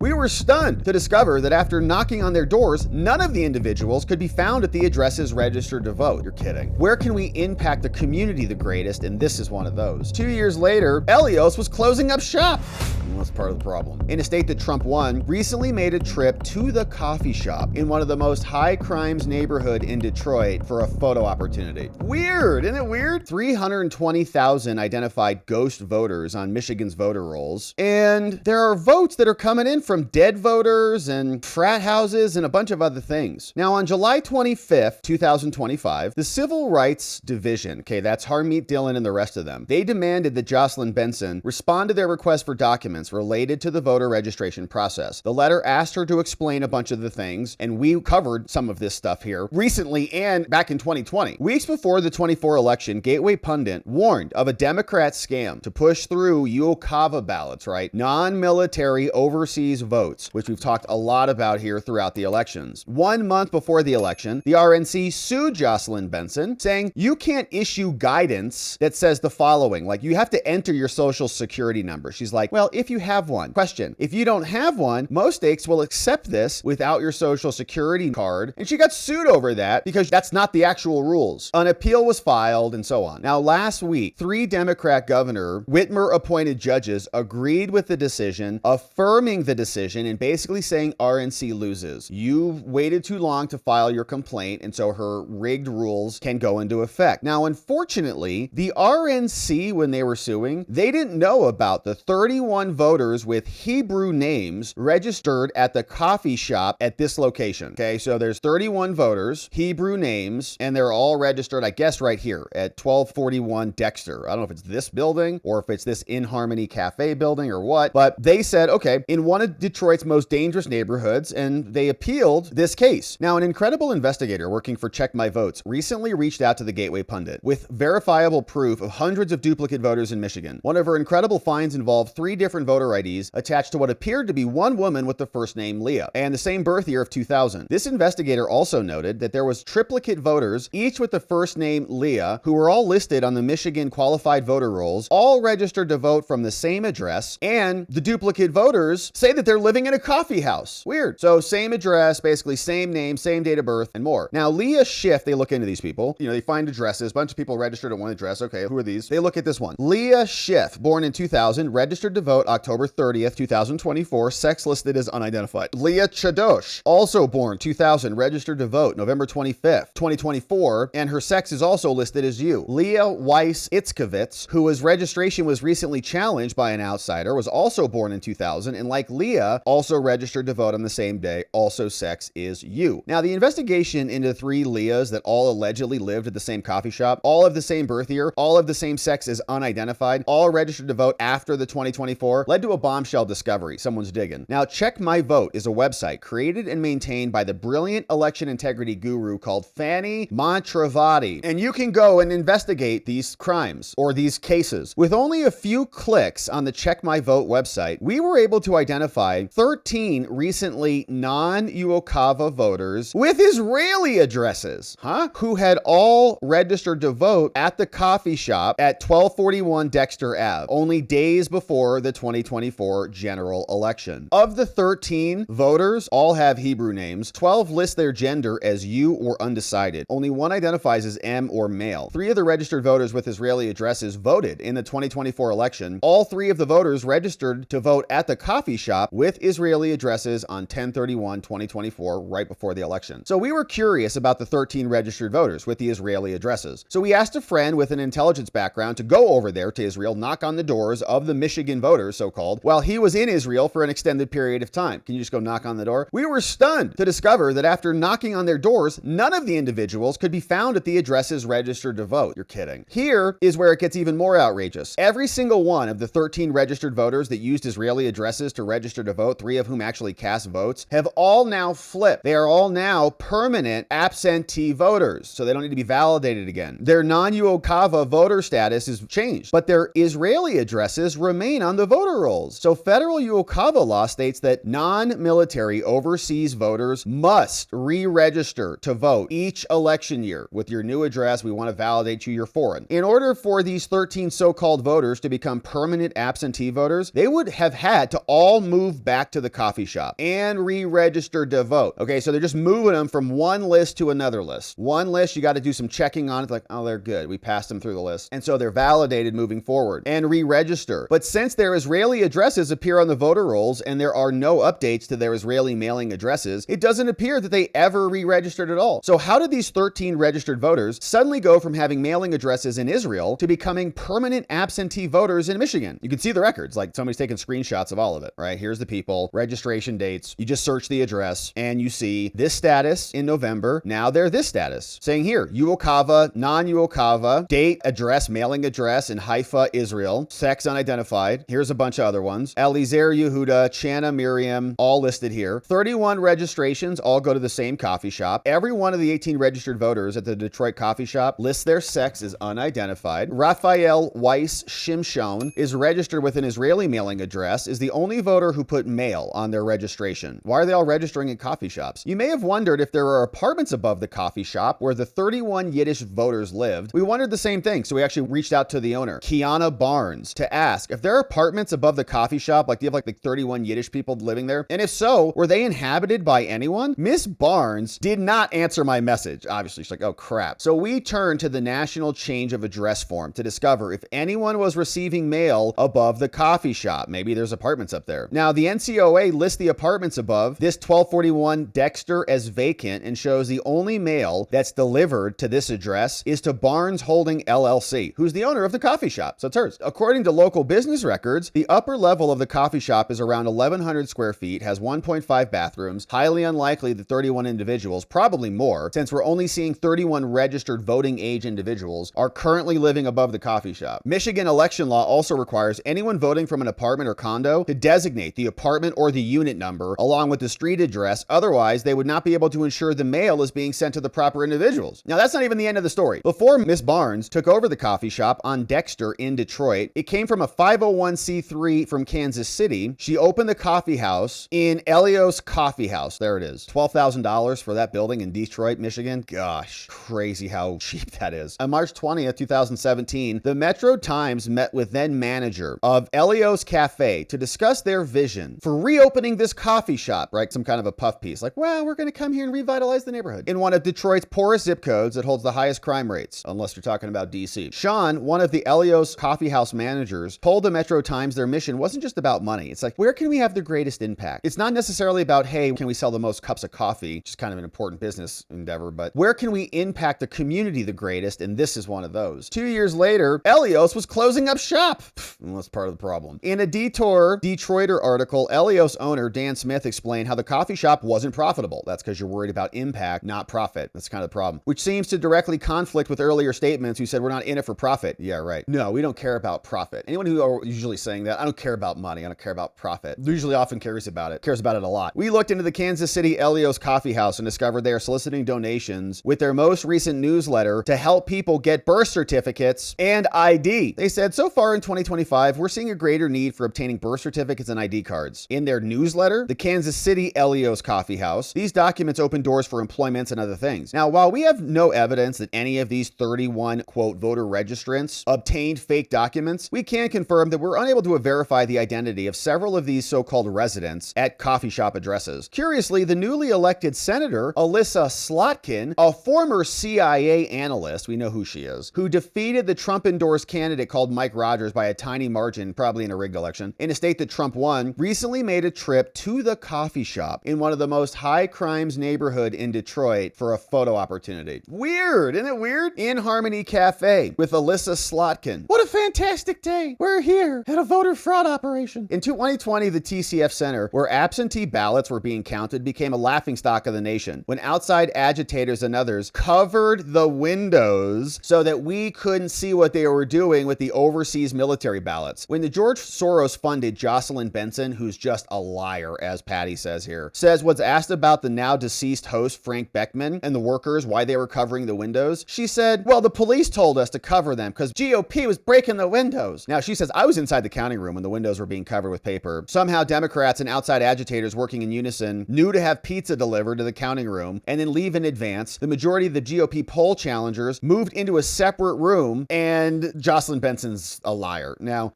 We were stunned to discover that after knocking on their doors, none of the individuals could be found at the addresses registered to vote. You're kidding. Where can we impact the community the greatest? And this is one of those. 2 years later, Elios was closing up shop. Well, that's part of the problem. In a state that Trump won, recently made a trip to the coffee shop in one of the most high crimes neighborhood in Detroit for a photo opportunity. Weird, isn't it weird? 320,000 identified ghost voters on Michigan's voter rolls. And there are votes that are coming in from dead voters and frat houses and a bunch of other things. Now, on July 25th, 2025, the Civil Rights Division, okay, that's Harmeet Dillon and the rest of them, they demanded that Jocelyn Benson respond to their request for documents related to the voter registration process. The letter asked her to explain a bunch of the things, and we covered some of this stuff here recently and back in 2020. Weeks before the 24 election, Gateway Pundit warned of a Democrat scam to push through UOCAVA ballots, right? Non-military overseas votes, which we've talked a lot about here throughout the elections. 1 month before the election, the RNC sued Jocelyn Benson, saying you can't issue guidance that says the following, like you have to enter your social security number. She's like, well, if you have one. Question, if you don't have one, most states will accept this without your social security card. And she got sued over that because that's not the actual rules. An appeal was filed and so on. Now, last week, 3 Democrat Governor Whitmer appointed judges agreed with the decision, affirming the decision and basically saying RNC loses. You waited too long to file your complaint, and so her rigged rules can go into effect. Now, unfortunately, the RNC, when they were suing, they didn't know about the 31 voters with Hebrew names registered at the coffee shop at this location. Okay, so there's 31 voters, Hebrew names, and they're all registered, I guess, right here at 1241 Dexter. I don't know if it's this building or if it's this In Harmony Cafe building or what, but they said, okay, in one of Detroit's most dangerous neighborhoods, and they appealed this case. Now, an incredible investigator working for Check My Votes recently reached out to the Gateway Pundit with verifiable proof of hundreds of duplicate voters in Michigan. One of her incredible finds involved 3 different voter IDs attached to what appeared to be one woman with the first name Leah and the same birth year of 2000. This investigator also noted that there was triplicate voters, each with the first name Leah, who were all listed on the Michigan qualified voter rolls, all registered to vote from the same address, and the duplicate voters say that they're living in a coffee house. Weird. So same address, basically same name, same date of birth, and more. Now, Leah Schiff, they look into these people. You know, they find addresses, a bunch of people registered at one address. Okay, who are these? They look at this one. Leah Schiff, born in 2000, registered to vote October 30th, 2024, sex listed as unidentified. Leah Chadosh, also born 2000, registered to vote November 25th, 2024, and her sex is also listed as you. Leah Weiss Itzkovitz, whose registration was recently challenged by an outsider, was also born in 2000, and like Leah, also registered to vote on the same day, also sex is you. Now, the investigation into 3 Leahs that all allegedly lived at the same coffee shop, all of the same birth year, all of the same sex as unidentified, all registered to vote after the 2024, led to a bombshell discovery. Someone's digging. Now, Check My Vote is a website created and maintained by the brilliant election integrity guru called Fanny Mantravati, and you can go and investigate these crimes or these cases. With only a few clicks on the Check My Vote website, we were able to identify 13 recently non-UOCAVA voters with Israeli addresses, who had all registered to vote at the coffee shop at 1241 Dexter Ave, only days before the 2024 general election. Of the 13 voters, all have Hebrew names. 12 list their gender as you or undecided. Only one identifies as M or male. 3 of the registered voters with Israeli addresses voted in the 2024 election. All 3 of the voters registered to vote at the coffee shop with Israeli addresses on 10/31/2024, right before the election. So we were curious about the 13 registered voters with the Israeli addresses. So we asked a friend with an intelligence background to go over there to Israel, knock on the doors of the Michigan voters, so-called, while he was in Israel for an extended period of time. Can you just go knock on the door? We were stunned to discover that after knocking on their doors, none of the individuals could be found at the addresses registered to vote. You're kidding. Here is where it gets even more outrageous. Every single one of the 13 registered voters that used Israeli addresses to register to vote, 3 of whom actually cast votes, have all now flipped. They are all now permanent absentee voters, so they don't need to be validated again. Their non-UOCAVA voter status is changed, but their Israeli addresses remain on the voter rolls. So federal UOCAVA law states that non-military overseas voters must re-register to vote each election year with your new address. We want to validate you're foreign. In order for these 13 so-called voters to become permanent absentee voters, they would have had to all move move back to the coffee shop and re-registered to vote. Okay, so they're just moving them from one list to another list. One list, you got to do some checking on it, like, oh, they're good. We passed them through the list. And so they're validated moving forward and re-register. But since their Israeli addresses appear on the voter rolls and there are no updates to their Israeli mailing addresses, it doesn't appear that they ever re-registered at all. So how did these 13 registered voters suddenly go from having mailing addresses in Israel to becoming permanent absentee voters in Michigan? You can see the records, like somebody's taking screenshots of all of it, right? Here's the people, registration dates. You just search the address and you see this status in November. Now they're this status, saying here, Uokava, non-Uokava, date, address, mailing address in Haifa, Israel, sex unidentified. Here's a bunch of other ones. Eliezer Yehuda, Chana Miriam, all listed here. 31 registrations all go to the same coffee shop. Every one of the 18 registered voters at the Detroit coffee shop lists their sex as unidentified. Raphael Weiss Shimshon is registered with an Israeli mailing address, is the only voter who put male on their registration. Why are they all registering at coffee shops? You may have wondered if there are apartments above the coffee shop where the 31 Yiddish voters lived. We wondered the same thing, so we actually reached out to the owner, Kiana Barnes, to ask if there are apartments above the coffee shop, like do you have like 31 Yiddish people living there? And if so, were they inhabited by anyone? Miss Barnes did not answer my message. Obviously, she's like, oh crap. So we turned to the National Change of Address form to discover if anyone was receiving mail above the coffee shop. Maybe there's apartments up there. Now, the NCOA lists the apartments above this 1241 Dexter as vacant and shows the only mail that's delivered to this address is to Barnes Holding LLC, who's the owner of the coffee shop. So it's hers. According to local business records, the upper level of the coffee shop is around 1,100 square feet, has 1.5 bathrooms. Highly unlikely that 31 individuals, probably more, since we're only seeing 31 registered voting age individuals, are currently living above the coffee shop. Michigan election law also requires anyone voting from an apartment or condo to designate the apartment or the unit number along with the street address. Otherwise, they would not be able to ensure the mail is being sent to the proper individuals. Now, that's not even the end of the story. Before Miss Barnes took over the coffee shop on Dexter in Detroit, it came from a 501c3 from Kansas City. She opened the coffee house in Elios Coffee House. There it is. $12,000 for that building in Detroit, Michigan. Gosh, crazy how cheap that is. On March 20th, 2017, the Metro Times met with then manager of Elios Café to discuss their vision for reopening this coffee shop, right? Some kind of a puff piece. Like, well, we're going to come here and revitalize the neighborhood in one of Detroit's poorest zip codes that holds the highest crime rates, unless you're talking about DC. Sean, one of the Elios coffee house managers, told the Metro Times their mission wasn't just about money. It's like, where can we have the greatest impact? It's not necessarily about, hey, can we sell the most cups of coffee, which is kind of an important business endeavor, but where can we impact the community the greatest? And this is one of those. 2 years later, Elios was closing up shop. Well, that's part of the problem. In a Detour Detroiter article, Elios owner Dan Smith explained how the coffee shop wasn't profitable. That's because you're worried about impact, not profit. That's kind of the problem, which seems to directly conflict with earlier statements who said we're not in it for profit. Yeah, right. No, we don't care about profit. Anyone who are usually saying that, I don't care about money, I don't care about profit, usually often cares about it a lot. We looked into the Kansas City Elios Coffee House and discovered they are soliciting donations with their most recent newsletter to help people get birth certificates and ID. They said, so far in 2025, we're seeing a greater need for obtaining birth certificates and ID cards. In their newsletter, the Kansas City Elios Coffee House, these documents open doors for employments and other things. Now, while we have no evidence that any of these 31, quote, voter registrants obtained fake documents, we can confirm that we're unable to verify the identity of several of these so-called residents at coffee shop addresses. Curiously, the newly elected Senator, Alyssa Slotkin, a former CIA analyst, we know who she is, who defeated the Trump-endorsed candidate called Mike Rogers by a tiny margin, probably in a rigged election, in a state that Trump won, recently made a trip to the coffee shop in one of the most high crimes neighborhood in Detroit for a photo opportunity. Weird, isn't it weird? In Harmony Cafe with Alyssa Slotkin. What a fantastic day. We're here at a voter fraud operation. In 2020, the TCF Center, where absentee ballots were being counted, became a laughingstock of the nation when outside agitators and others covered the windows so that we couldn't see what they were doing with the overseas military ballots. When the George Soros-funded Jocelyn Benson, who's just a liar, as Patty says here, was asked about the now deceased host Frank Beckman and the workers, why they were covering the windows, she said, well, the police told us to cover them because GOP was breaking the windows. Now, she says, I was inside the counting room when the windows were being covered with paper. Somehow Democrats and outside agitators working in unison knew to have pizza delivered to the counting room and then leave in advance. The majority of the GOP poll challengers moved into a separate room, and Jocelyn Benson's a liar. Now,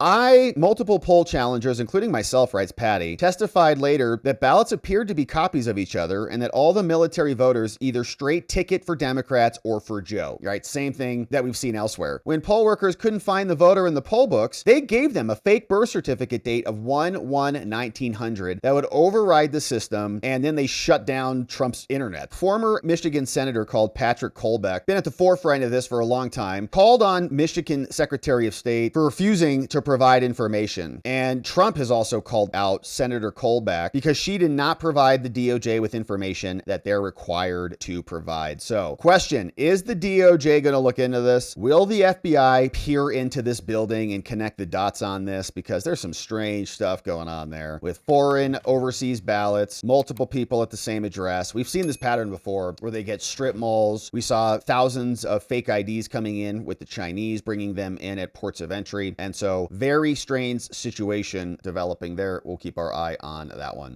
multiple poll challengers, including myself, right, writes Patty, testified later that ballots appeared to be copies of each other and that all the military voters either straight ticket for Democrats or for Joe, right? Same thing that we've seen elsewhere. When poll workers couldn't find the voter in the poll books, they gave them a fake birth certificate date of 1/1/1900 that would override the system, and then they shut down Trump's internet. Former Michigan senator called Patrick Colbeck, been at the forefront of this for a long time, called on Michigan Secretary of State for refusing to provide information. And Trump has also called out Senator Colbeck because she did not provide the DOJ with information that they're required to provide. So, question, is the DOJ going to look into this? Will the FBI peer into this building and connect the dots on this? Because there's some strange stuff going on there with foreign overseas ballots, multiple people at the same address. We've seen this pattern before where they get strip malls. We saw thousands of fake IDs coming in with the Chinese, bringing them in at ports of entry. And so very strange situation developing there. We'll keep our eye on that one.